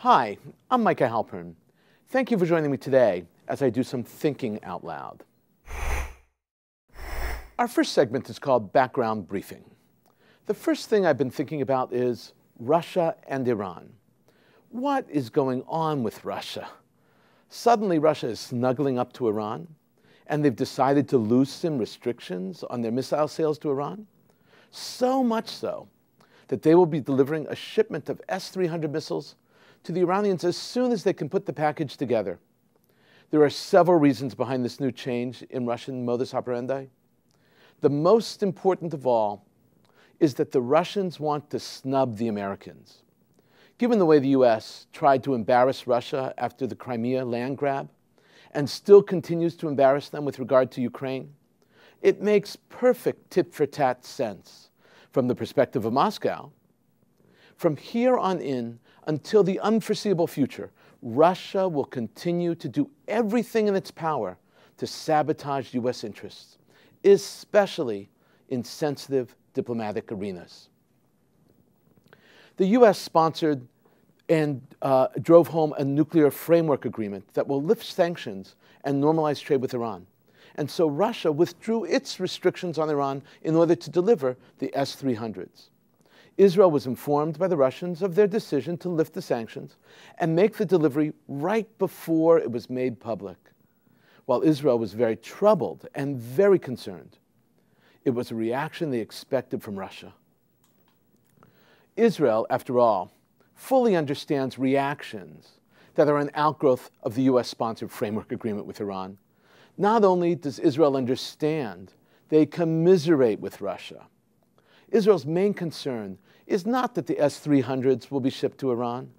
Hi, I'm Micah Halpern. Thank you for joining me today as I do some thinking out loud. Our first segment is called Background Briefing. The first thing I've been thinking about is Russia and Iran. What is going on with Russia? Suddenly Russia is snuggling up to Iran, and they've decided to loosen restrictions on their missile sales to Iran. So much so that they will be delivering a shipment of S-300 missiles to the Iranians as soon as they can put the package together. There are several reasons behind this new change in Russian modus operandi. The most important of all is that the Russians want to snub the Americans. Given the way the US tried to embarrass Russia after the Crimea land grab, and still continues to embarrass them with regard to Ukraine, it makes perfect tit-for-tat sense from the perspective of Moscow. From here on in, until the unforeseeable future, Russia will continue to do everything in its power to sabotage US interests, especially in sensitive diplomatic arenas. The US sponsored and drove home a nuclear framework agreement that will lift sanctions and normalize trade with Iran. And so Russia withdrew its restrictions on Iran in order to deliver the S-300s. Israel was informed by the Russians of their decision to lift the sanctions and make the delivery right before it was made public. While Israel was very troubled and very concerned, it was a reaction they expected from Russia. Israel, after all, fully understands reactions that are an outgrowth of the US-sponsored framework agreement with Iran. Not only does Israel understand, they commiserate with Russia. Israel's main concern is not that the S-300s will be shipped to Iran.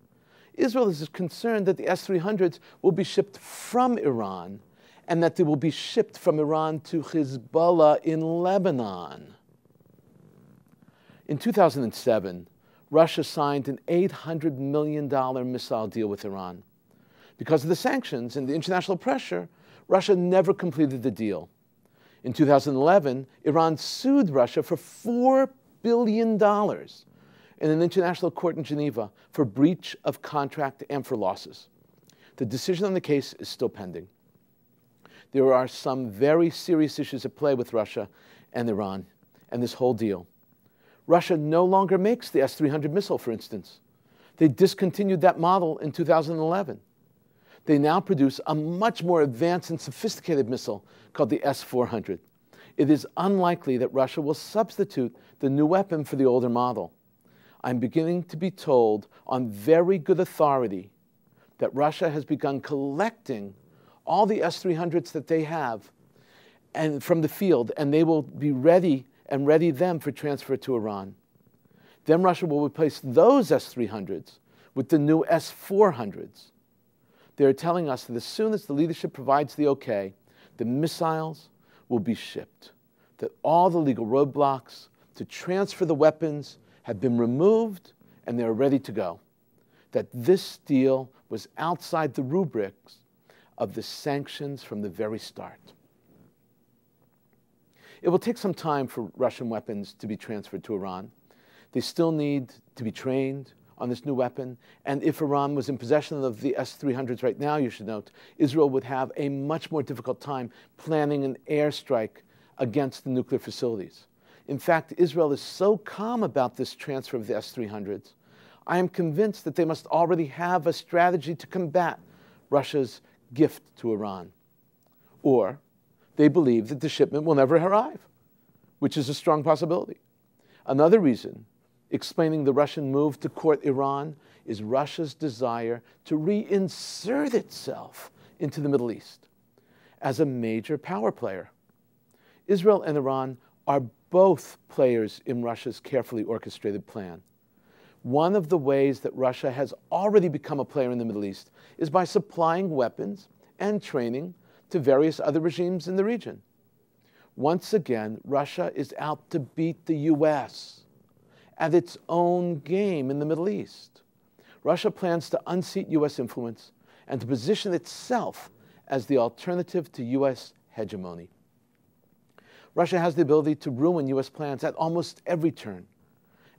Israel is concerned that the S-300s will be shipped from Iran and that they will be shipped from Iran to Hezbollah in Lebanon. In 2007, Russia signed an $800 million missile deal with Iran. Because of the sanctions and the international pressure, Russia never completed the deal. In 2011, Iran sued Russia for $4 billion in an international court in Geneva for breach of contract and for losses. The decision on the case is still pending. There are some very serious issues at play with Russia and Iran and this whole deal. Russia no longer makes the S-300 missile, for instance. They discontinued that model in 2011. They now produce a much more advanced and sophisticated missile called the S-400. It is unlikely that Russia will substitute the new weapon for the older model. I'm beginning to be told on very good authority that Russia has begun collecting all the S-300s that they have and from the field, and they will be ready them for transfer to Iran. Then Russia will replace those S-300s with the new S-400s. They're telling us that as soon as the leadership provides the okay, the missiles will be shipped, that all the legal roadblocks to transfer the weapons have been removed and they're ready to go, that this deal was outside the rubrics of the sanctions from the very start. It will take some time for Russian weapons to be transferred to Iran. They still need to be trained on this new weapon, and if Iran was in possession of the S-300s right now, you should note, Israel would have a much more difficult time planning an airstrike against the nuclear facilities. In fact, Israel is so calm about this transfer of the S-300s, I am convinced that they must already have a strategy to combat Russia's gift to Iran. Or they believe that the shipment will never arrive, which is a strong possibility. Another reason explaining the Russian move to court Iran is Russia's desire to reinsert itself into the Middle East as a major power player. Israel and Iran are both players in Russia's carefully orchestrated plan. One of the ways that Russia has already become a player in the Middle East is by supplying weapons and training to various other regimes in the region. Once again, Russia is out to beat the US at its own game in the Middle East. Russia plans to unseat US influence and to position itself as the alternative to US hegemony. Russia has the ability to ruin US plans at almost every turn,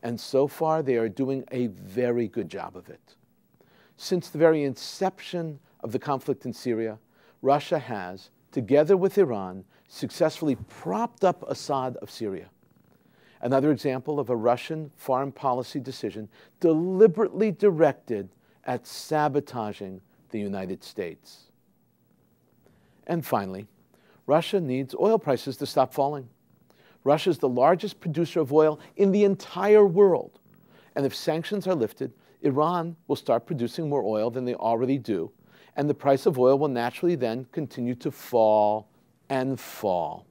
and so far they are doing a very good job of it. Since the very inception of the conflict in Syria, Russia has, together with Iran, successfully propped up Assad of Syria. Another example of a Russian foreign policy decision deliberately directed at sabotaging the United States. And finally, Russia needs oil prices to stop falling. Russia is the largest producer of oil in the entire world. And if sanctions are lifted, Iran will start producing more oil than they already do, and the price of oil will naturally then continue to fall and fall.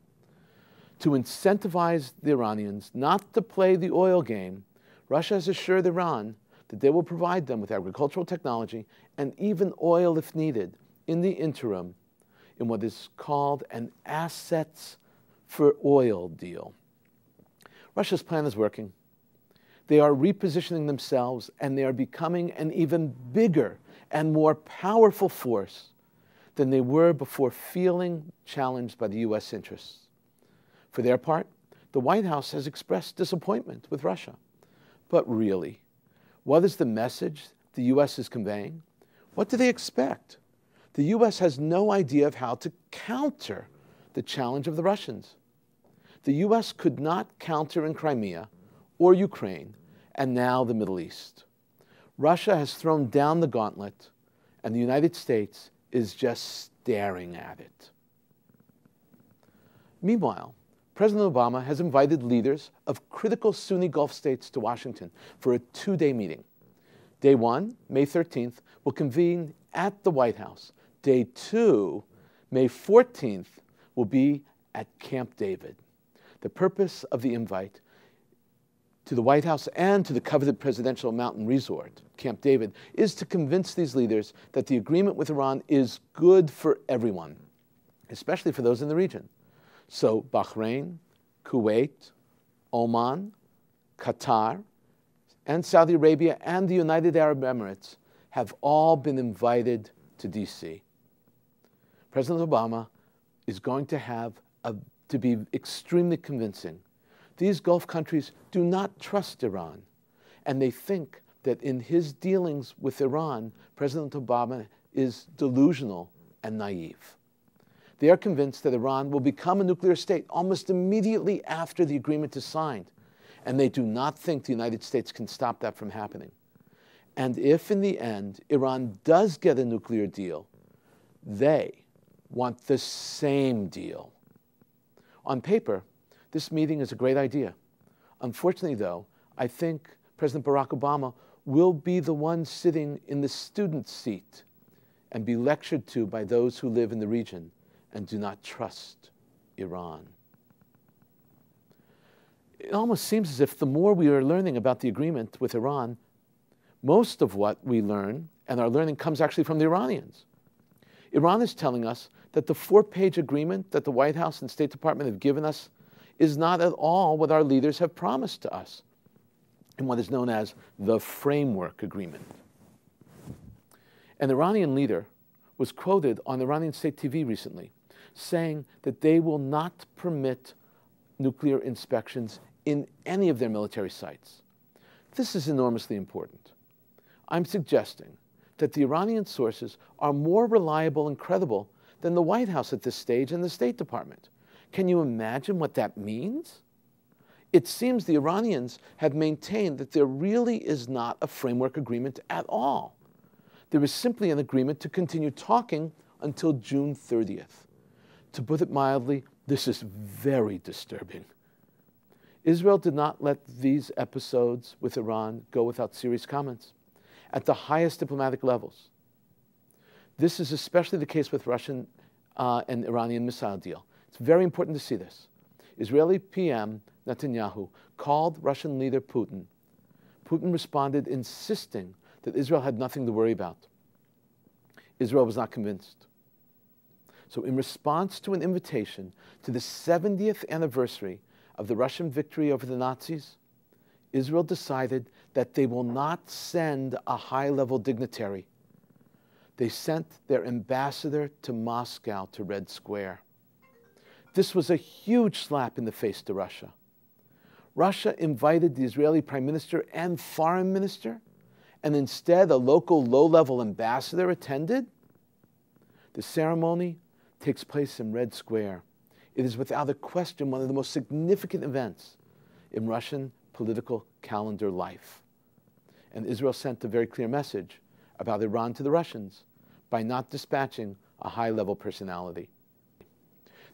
To incentivize the Iranians not to play the oil game, Russia has assured Iran that they will provide them with agricultural technology and even oil if needed in the interim in what is called an assets for oil deal. Russia's plan is working. They are repositioning themselves, and they are becoming an even bigger and more powerful force than they were before feeling challenged by the U.S. interests. For their part, the White House has expressed disappointment with Russia. But really, what is the message the U.S. is conveying? What do they expect? The U.S. has no idea of how to counter the challenge of the Russians. The U.S. could not counter in Crimea or Ukraine, and now the Middle East. Russia has thrown down the gauntlet, and the United States is just staring at it. Meanwhile, President Obama has invited leaders of critical Sunni Gulf states to Washington for a two-day meeting. Day 1, May 13th, will convene at the White House. Day 2, May 14th, will be at Camp David. The purpose of the invite to the White House and to the coveted presidential mountain resort, Camp David, is to convince these leaders that the agreement with Iran is good for everyone, especially for those in the region. So Bahrain, Kuwait, Oman, Qatar, and Saudi Arabia and the United Arab Emirates have all been invited to D.C. President Obama is going to to be extremely convincing. These Gulf countries do not trust Iran, and they think that in his dealings with Iran, President Obama is delusional and naive. They are convinced that Iran will become a nuclear state almost immediately after the agreement is signed, and they do not think the United States can stop that from happening. And if, in the end, Iran does get a nuclear deal, they want the same deal. On paper, this meeting is a great idea. Unfortunately, though, I think President Barack Obama will be the one sitting in the student seat and be lectured to by those who live in the region and do not trust Iran. It almost seems as if the more we are learning about the agreement with Iran, most of what we learn and our learning comes actually from the Iranians. Iran is telling us that the 4-page agreement that the White House and State Department have given us is not at all what our leaders have promised to us in what is known as the Framework Agreement. An Iranian leader was quoted on Iranian state TV recently saying that they will not permit nuclear inspections in any of their military sites. This is enormously important. I'm suggesting that the Iranian sources are more reliable and credible than the White House at this stage and the State Department. Can you imagine what that means? It seems the Iranians have maintained that there really is not a framework agreement at all. There is simply an agreement to continue talking until June 30th. To put it mildly, this is very disturbing. Israel did not let these episodes with Iran go without serious comments at the highest diplomatic levels. This is especially the case with Russian and Iranian missile deal. It's very important to see this. Israeli PM Netanyahu called Russian leader Putin. Putin responded insisting that Israel had nothing to worry about. Israel was not convinced. So in response to an invitation to the 70th anniversary of the Russian victory over the Nazis, Israel decided that they will not send a high-level dignitary. They sent their ambassador to Moscow, to Red Square. This was a huge slap in the face to Russia. Russia invited the Israeli Prime Minister and Foreign Minister, and instead a local low-level ambassador attended? The ceremony takes place in Red Square. It is without a question one of the most significant events in Russian political calendar life. And Israel sent a very clear message about Iran to the Russians by not dispatching a high-level personality.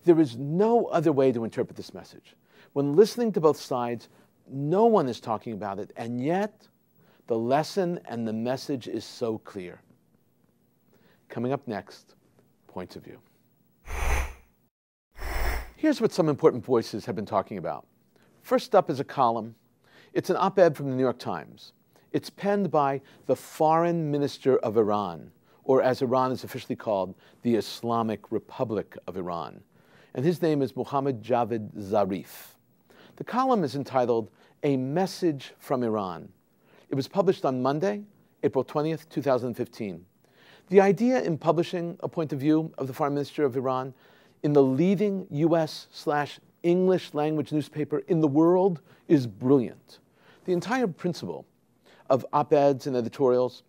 There is no other way to interpret this message. When listening to both sides, no one is talking about it, and yet the lesson and the message is so clear. Coming up next, points of view. Here's what some important voices have been talking about. First up is a column. It's an op-ed from the New York Times. It's penned by the Foreign Minister of Iran, or as Iran is officially called, the Islamic Republic of Iran. And his name is Mohammad Javad Zarif. The column is entitled, A Message from Iran. It was published on Monday, April 20th, 2015. The idea in publishing a point of view of the Foreign Minister of Iran in the leading US/English language newspaper in the world is brilliant. The entire principle of op-eds and editorials,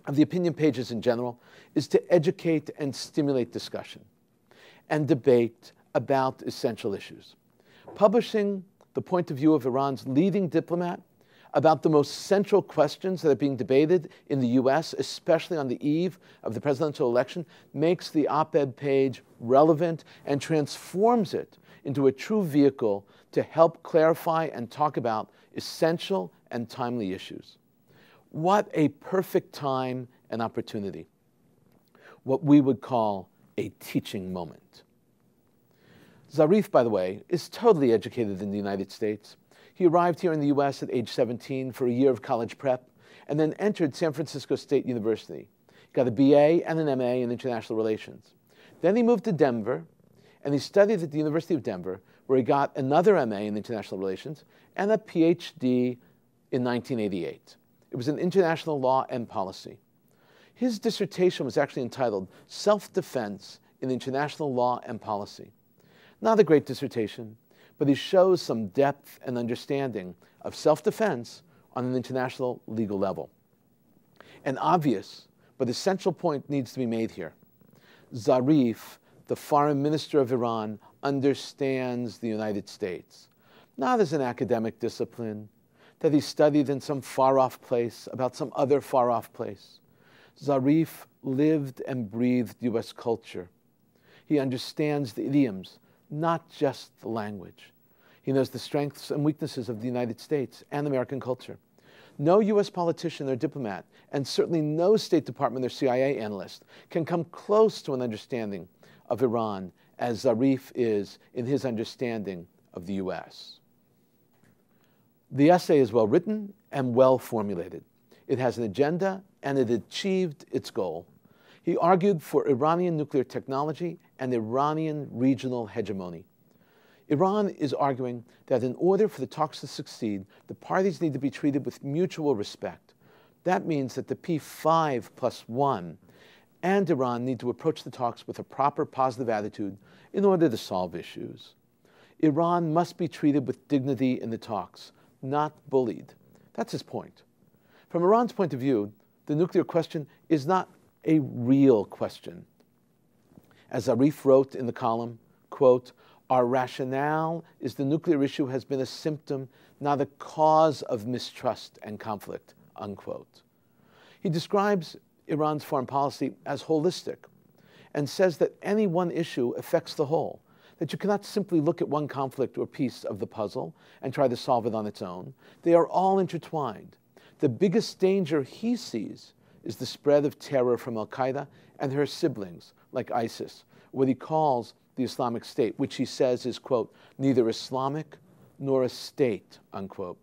of the opinion pages in general, is to educate and stimulate discussion and debate about essential issues. Publishing the point of view of Iran's leading diplomat about the most central questions that are being debated in the US, especially on the eve of the presidential election, makes the op-ed page relevant and transforms it into a true vehicle to help clarify and talk about essential and timely issues. What a perfect time and opportunity. What we would call a teaching moment. Zarif, by the way, is totally educated in the United States. He arrived here in the US at age 17 for a year of college prep and then entered San Francisco State University. He got a BA and an MA in international relations. Then he moved to Denver and he studied at the University of Denver, where he got another MA in international relations and a PhD in 1988. It was in international law and policy. His dissertation was actually entitled Self-Defense in International Law and Policy. Not a great dissertation, but he shows some depth and understanding of self-defense on an international legal level. An obvious but essential point needs to be made here. Zarif, the Foreign Minister of Iran, understands the United States, not as an academic discipline that he studied in some far-off place about some other far-off place. Zarif lived and breathed US culture. He understands the idioms, not just the language. He knows the strengths and weaknesses of the United States and American culture. No US politician or diplomat, and certainly no State Department or CIA analyst, can come close to an understanding of Iran as Zarif is in his understanding of the US. The essay is well written and well formulated. It has an agenda and it achieved its goal. He argued for Iranian nuclear technology and Iranian regional hegemony. Iran is arguing that in order for the talks to succeed, the parties need to be treated with mutual respect. That means that the P5+1 and Iran need to approach the talks with a proper positive attitude in order to solve issues. Iran must be treated with dignity in the talks, not bullied. That's his point. From Iran's point of view, the nuclear question is not a real question. As Zarif wrote in the column, quote, our rationale is the nuclear issue has been a symptom, not a cause of mistrust and conflict, unquote. He describes Iran's foreign policy as holistic and says that any one issue affects the whole, that you cannot simply look at one conflict or piece of the puzzle and try to solve it on its own. They are all intertwined. The biggest danger he sees is the spread of terror from Al-Qaeda and her siblings, like ISIS, what he calls the Islamic State, which he says is, quote, neither Islamic nor a state, unquote.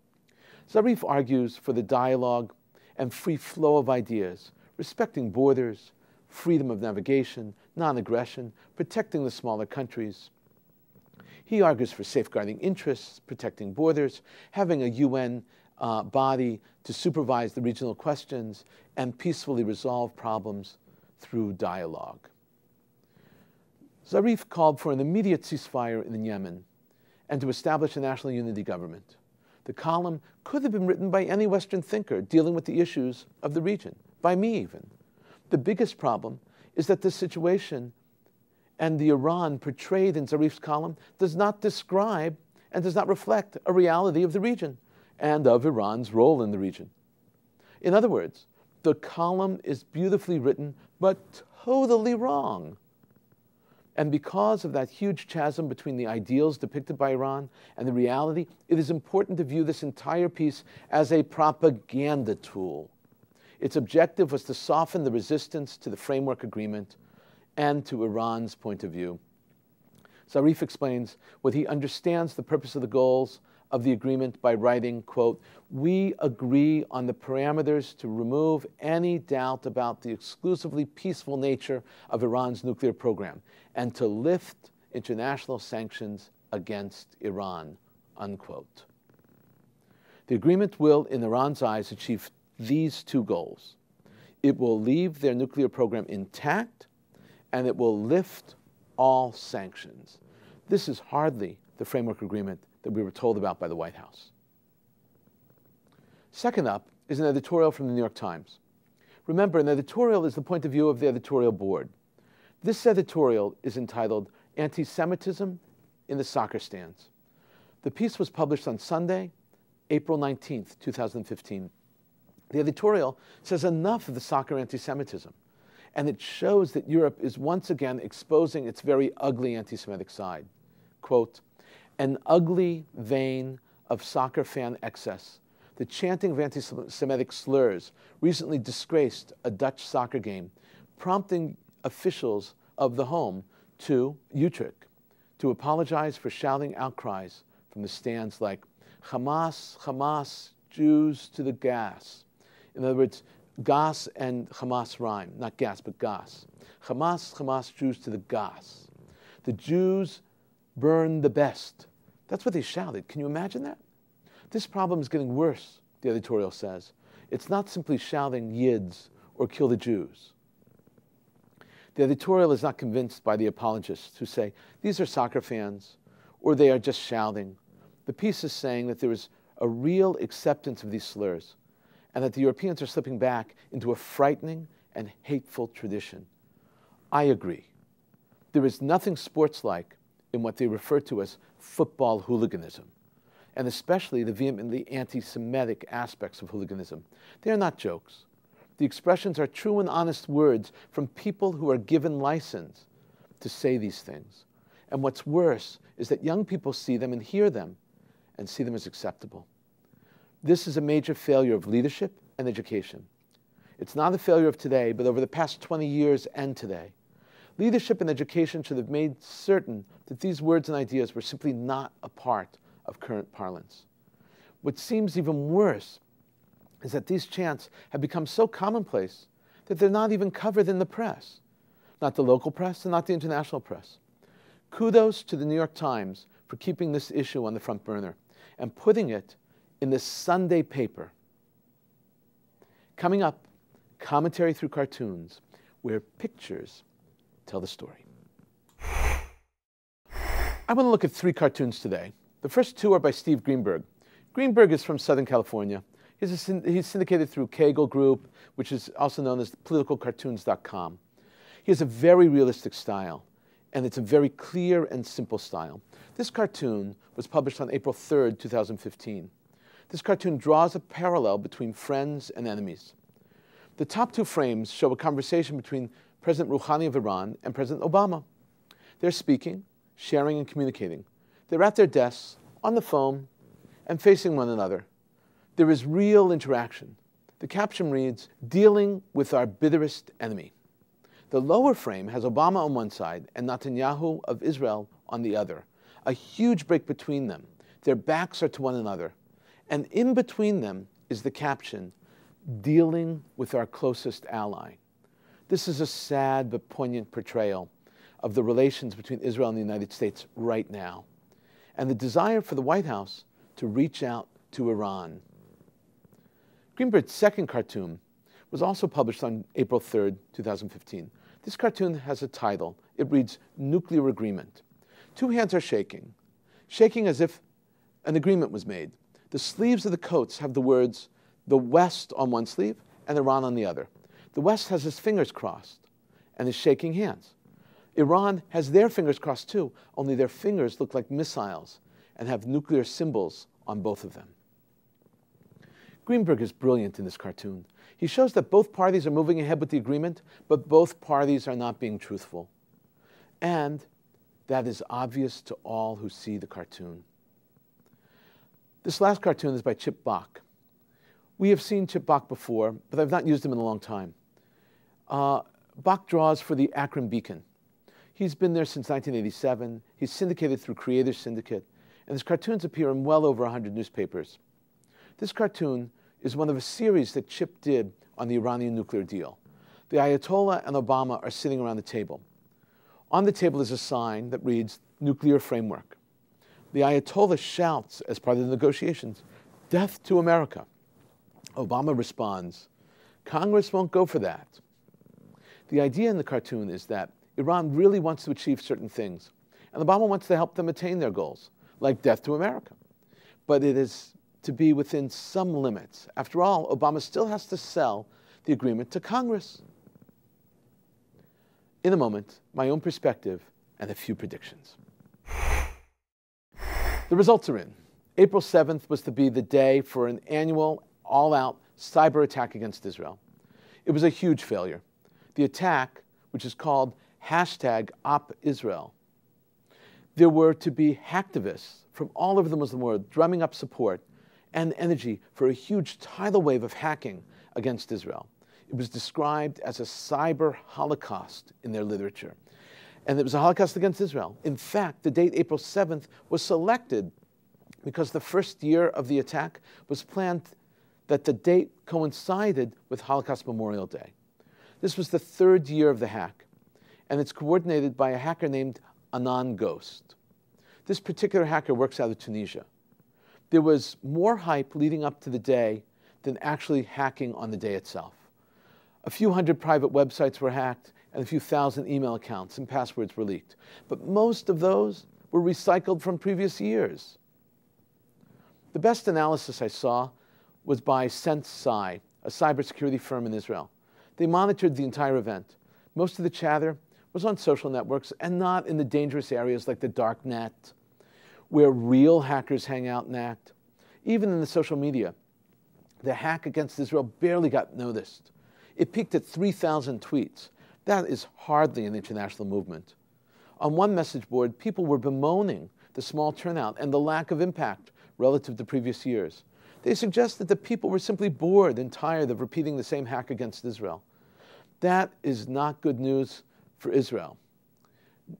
Zarif argues for the dialogue and free flow of ideas, respecting borders, freedom of navigation, non-aggression, protecting the smaller countries. He argues for safeguarding interests, protecting borders, having a UN body to supervise the regional questions, and peacefully resolve problems through dialogue. Zarif called for an immediate ceasefire in Yemen and to establish a national unity government. The column could have been written by any Western thinker dealing with the issues of the region, by me even. The biggest problem is that the situation and the Iran portrayed in Zarif's column does not describe and does not reflect a reality of the region and of Iran's role in the region. In other words, the column is beautifully written, but totally wrong. And because of that huge chasm between the ideals depicted by Iran and the reality, it is important to view this entire piece as a propaganda tool. Its objective was to soften the resistance to the framework agreement and to Iran's point of view. Zarif explains what he understands the purpose of the goals of the agreement by writing, quote, "We agree on the parameters to remove any doubt about the exclusively peaceful nature of Iran's nuclear program and to lift international sanctions against Iran," unquote. The agreement will, in Iran's eyes, achieve these two goals. It will leave their nuclear program intact, and it will lift all sanctions. This is hardly the framework agreement that we were told about by the White House. Second up is an editorial from the New York Times. Remember, an editorial is the point of view of the editorial board. This editorial is entitled "Anti-Semitism in the Soccer Stands." The piece was published on Sunday, April 19th, 2015. The editorial says enough of the soccer anti-Semitism, and it shows that Europe is once again exposing its very ugly anti-Semitic side. Quote, "An ugly vein of soccer fan excess. The chanting of anti-Semitic slurs recently disgraced a Dutch soccer game, prompting officials of the home to Utrecht to apologize for shouting outcries from the stands like, 'Hamas, Hamas, Jews to the gas.'" In other words, gas and Hamas rhyme, not gas, but gas. "Hamas, Hamas, Jews to the gas. The Jews burn the best." That's what they shouted. Can you imagine that? This problem is getting worse, the editorial says. It's not simply shouting Yids or kill the Jews. The editorial is not convinced by the apologists who say these are soccer fans or they are just shouting. The piece is saying that there is a real acceptance of these slurs and that the Europeans are slipping back into a frightening and hateful tradition. I agree. There is nothing sports-like in what they refer to as football hooliganism, and especially the vehemently anti-Semitic aspects of hooliganism. They are not jokes. The expressions are true and honest words from people who are given license to say these things. And what's worse is that young people see them and hear them and see them as acceptable. This is a major failure of leadership and education. It's not a failure of today, but over the past 20 years and today. Leadership and education should have made certain that these words and ideas were simply not a part of current parlance. What seems even worse is that these chants have become so commonplace that they're not even covered in the press. Not the local press and not the international press. Kudos to the New York Times for keeping this issue on the front burner and putting it in the Sunday paper. Coming up, commentary through cartoons, where pictures tell the story. I want to look at 3 cartoons today. The first 2 are by Steve Greenberg. Greenberg is from Southern California. He's syndicated through Kagel Group, which is also known as politicalcartoons.com. He has a very realistic style, and it's a very clear and simple style. This cartoon was published on April 3rd, 2015. This cartoon draws a parallel between friends and enemies. The top 2 frames show a conversation between President Rouhani of Iran and President Obama. They're speaking, sharing, and communicating. They're at their desks, on the phone, and facing one another. There is real interaction. The caption reads, "Dealing with our bitterest enemy." The lower frame has Obama on one side and Netanyahu of Israel on the other. A huge break between them. Their backs are to one another. And in between them is the caption, "Dealing with our closest ally." This is a sad but poignant portrayal of the relations between Israel and the United States right now, and the desire for the White House to reach out to Iran. Greenberg's second cartoon was also published on April 3rd, 2015. This cartoon has a title. It reads, "Nuclear Agreement." 2 hands are shaking as if an agreement was made. The sleeves of the coats have the words, the West on one sleeve and Iran on the other. The West has his fingers crossed and is shaking hands. Iran has their fingers crossed too, only their fingers look like missiles and have nuclear symbols on both of them. Greenberg is brilliant in this cartoon. He shows that both parties are moving ahead with the agreement, but both parties are not being truthful. And that is obvious to all who see the cartoon. This last cartoon is by Chip Bach. We have seen Chip Bach before, but I've not used him in a long time. Bach draws for the Akron Beacon. He's been there since 1987. He's syndicated through Creators Syndicate, and his cartoons appear in well over 100 newspapers. This cartoon is one of a series that Chip did on the Iranian nuclear deal. The Ayatollah and Obama are sitting around the table. On the table is a sign that reads, Nuclear Framework. The Ayatollah shouts, as part of the negotiations, "Death to America." Obama responds, "Congress won't go for that." The idea in the cartoon is that Iran really wants to achieve certain things, and Obama wants to help them attain their goals, like death to America. But it is to be within some limits. After all, Obama still has to sell the agreement to Congress. In a moment, my own perspective and a few predictions. The results are in. April 7th was to be the day for an annual, all-out cyber attack against Israel. It was a huge failure. The attack, which is called #OpIsrael, there were to be hacktivists from all over the Muslim world drumming up support and energy for a huge tidal wave of hacking against Israel. It was described as a cyber holocaust in their literature. And it was a holocaust against Israel. In fact, the date April 7th was selected because the first year of the attack was planned that the date coincided with Holocaust Memorial Day. This was the third year of the hack, and it's coordinated by a hacker named Anon Ghost. This particular hacker works out of Tunisia. There was more hype leading up to the day than actually hacking on the day itself. A few hundred private websites were hacked, and a few thousand email accounts and passwords were leaked. But most of those were recycled from previous years. The best analysis I saw was by SenseSci, a cybersecurity firm in Israel. They monitored the entire event. Most of the chatter was on social networks and not in the dangerous areas like the dark net, where real hackers hang out and act. Even in the social media, the hack against Israel barely got noticed. It peaked at 3,000 tweets. That is hardly an international movement. On one message board, people were bemoaning the small turnout and the lack of impact relative to previous years. They suggested that people were simply bored and tired of repeating the same hack against Israel. That is not good news for Israel.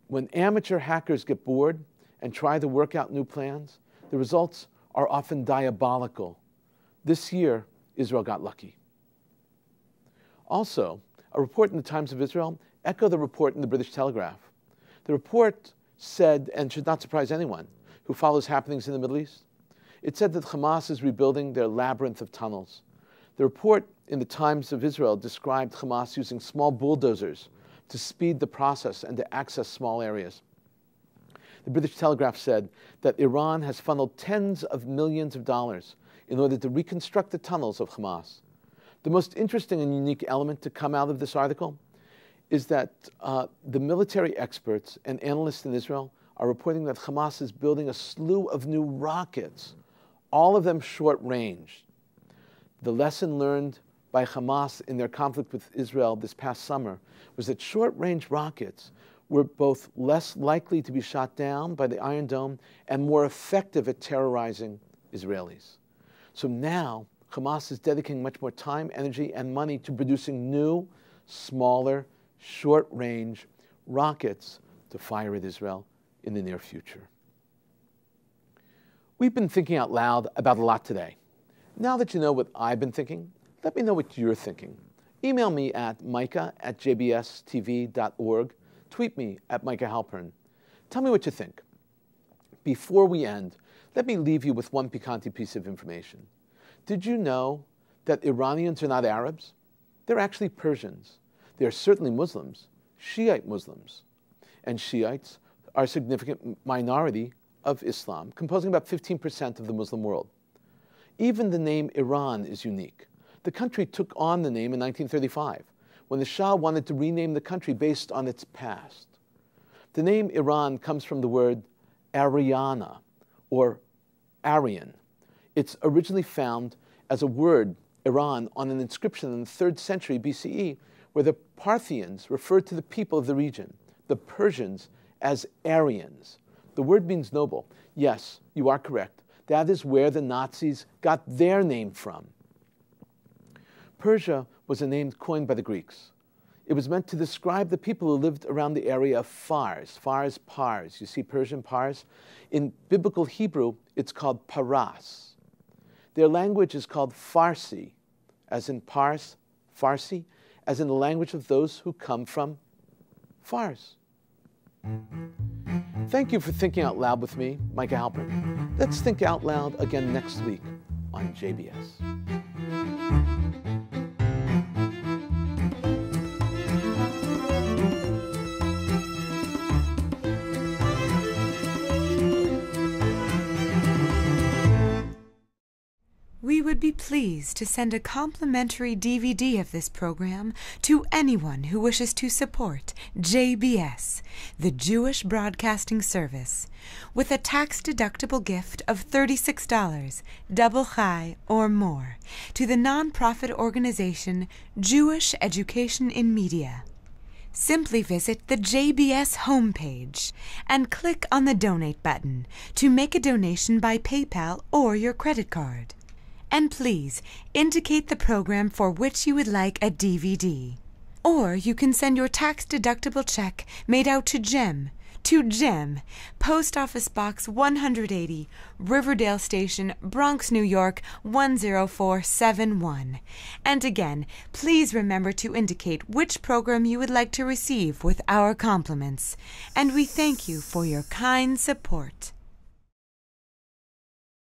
When amateur hackers get bored and try to work out new plans, the results are often diabolical. This year, Israel got lucky. Also, a report in the Times of Israel echoed the report in the British Telegraph. The report said, and should not surprise anyone who follows happenings in the Middle East, it said that Hamas is rebuilding their labyrinth of tunnels. The report in the Times of Israel described Hamas using small bulldozers to speed the process and to access small areas. The British Telegraph said that Iran has funneled tens of millions of dollars in order to reconstruct the tunnels of Hamas. The most interesting and unique element to come out of this article is that the military experts and analysts in Israel are reporting that Hamas is building a slew of new rockets, all of them short-range. The lesson learned by Hamas in their conflict with Israel this past summer was that short-range rockets were both less likely to be shot down by the Iron Dome and more effective at terrorizing Israelis. So now, Hamas is dedicating much more time, energy, and money to producing new, smaller, short-range rockets to fire at Israel in the near future. We've been thinking out loud about a lot today. Now that you know what I've been thinking, let me know what you're thinking. Email me at micah@jbstv.org. Tweet me at Micah Halpern. Tell me what you think. Before we end, let me leave you with one piquant piece of information. Did you know that Iranians are not Arabs? They're actually Persians. They're certainly Muslims, Shiite Muslims. And Shiites are a significant minority of Islam, composing about 15% of the Muslim world. Even the name Iran is unique. The country took on the name in 1935, when the Shah wanted to rename the country based on its past. The name Iran comes from the word Aryana, or Aryan. It's originally found as a word, Iran, on an inscription in the 3rd century BCE, where the Parthians referred to the people of the region, the Persians, as Aryans. The word means noble. Yes, you are correct. That is where the Nazis got their name from. Persia was a name coined by the Greeks. It was meant to describe the people who lived around the area of Fars. Fars, Pars. You see Persian Pars? In biblical Hebrew, it's called Paras. Their language is called Farsi, as in Pars, Farsi, as in the language of those who come from Fars. Thank you for thinking out loud with me, Micah Halpern. Let's think out loud again next week on JBS. We would be pleased to send a complimentary DVD of this program to anyone who wishes to support JBS, the Jewish Broadcasting Service, with a tax-deductible gift of $36, double chai or more, to the nonprofit organization Jewish Education in Media. Simply visit the JBS homepage and click on the Donate button to make a donation by PayPal or your credit card. And please indicate the program for which you would like a DVD. Or you can send your tax-deductible check made out to Jem, Post Office Box 180, Riverdale Station, Bronx, New York 10471. And again, please remember to indicate which program you would like to receive with our compliments. And we thank you for your kind support.